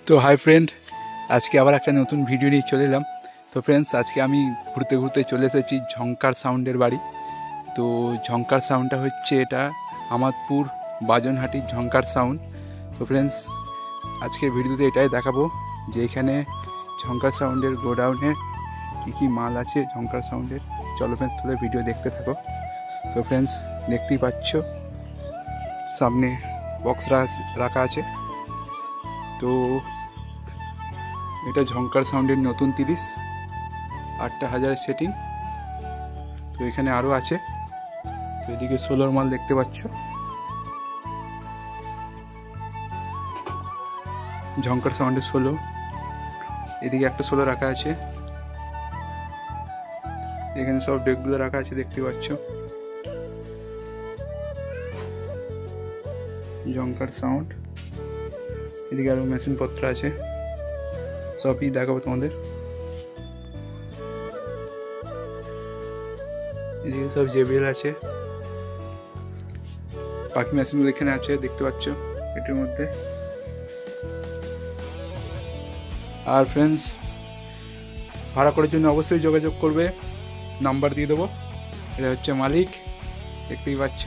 তো hi friend, আজকে আবার একটা নতুন ভিডিও নিয়ে চলে এলাম। তো ফ্রেন্ডস, আজকে আমি ঘুরতে ঘুরতে চলে এসেছি ঝংকার সাউন্ডের বাড়ি। তো ঝংকার সাউন্ডটা হচ্ছে এটা আমাদপুর বাজনহাটির ঝংকার সাউন্ড। তো ফ্রেন্ডস, আজকের ভিডিওতে এটাই দেখাবো যে এখানে ঝংকার সাউন্ডের গোডাউনে কী কী মাল আছে ঝংকার সাউন্ডের। চলো ফ্রেন্ডস, তাহলে ভিডিও দেখতে থাকো। তো ফ্রেন্ডস, দেখতেই পাচ্ছ সামনে বক্স রাখা আছে। তো এটা ঝংকার সাউন্ডের নতুন 30 8,000 সেটিং। তো এখানে আরও আছে। তো এদিকে 16 মাল দেখতে পাচ্ছ, ঝংকার সাউন্ডের 16। এদিকে একটা 16 রাখা আছে। এখানে সব ডেকগুলো রাখা আছে দেখতে পাচ্ছ। ঝংকার সাউন্ড, এদিকে আরও মেশিনপত্র আছে, সবই দেখাবো তোমাদের। এদিকে সব জেবিএল আছে, বাকি মেশিনগুলো এখানে আছে দেখতে পাচ্ছ এটার মধ্যে। আর ফ্রেন্ডস, ভাড়া করার জন্য অবশ্যই যোগাযোগ করবে, নাম্বার দিয়ে দেবো। এটা হচ্ছে মালিক, দেখতেই পাচ্ছ।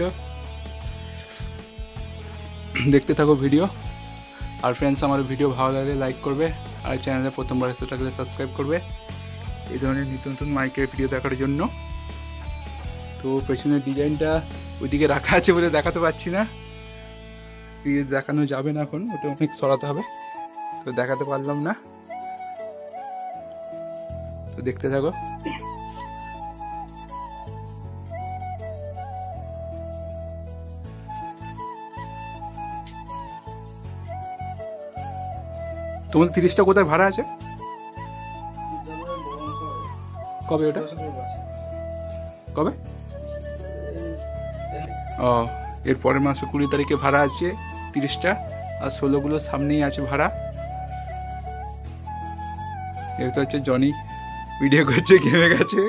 দেখতে থাকো ভিডিও। আর ফ্রেন্ডস, আমার ভিডিও ভালো লাগলে লাইক করবে, আর চ্যানেলে প্রথমবার এসে থাকলে সাবস্ক্রাইব করবে এই ধরনের নিত্য নতুন মাইকের ভিডিও দেখার জন্য। তো পেছনের ডিজাইনটা ওইদিকে রাখা আছে বলে দেখাতে পারছি না, দেখানো যাবে না এখন, ওটা অনেক সরাতে হবে, তো দেখাতে পারলাম না। তো দেখতে থাকো। তোমার 30টা কোথায় ভাড়া আছে? কবে ওটা? কবে? ও, এর পরের মাসে 20 তারিখে ভাড়া আছে 30টা, আর 16গুলো সামনেই আছে ভাড়া। এটা হচ্ছে জনি ভিডিও করছে, ঘেমে গেছে।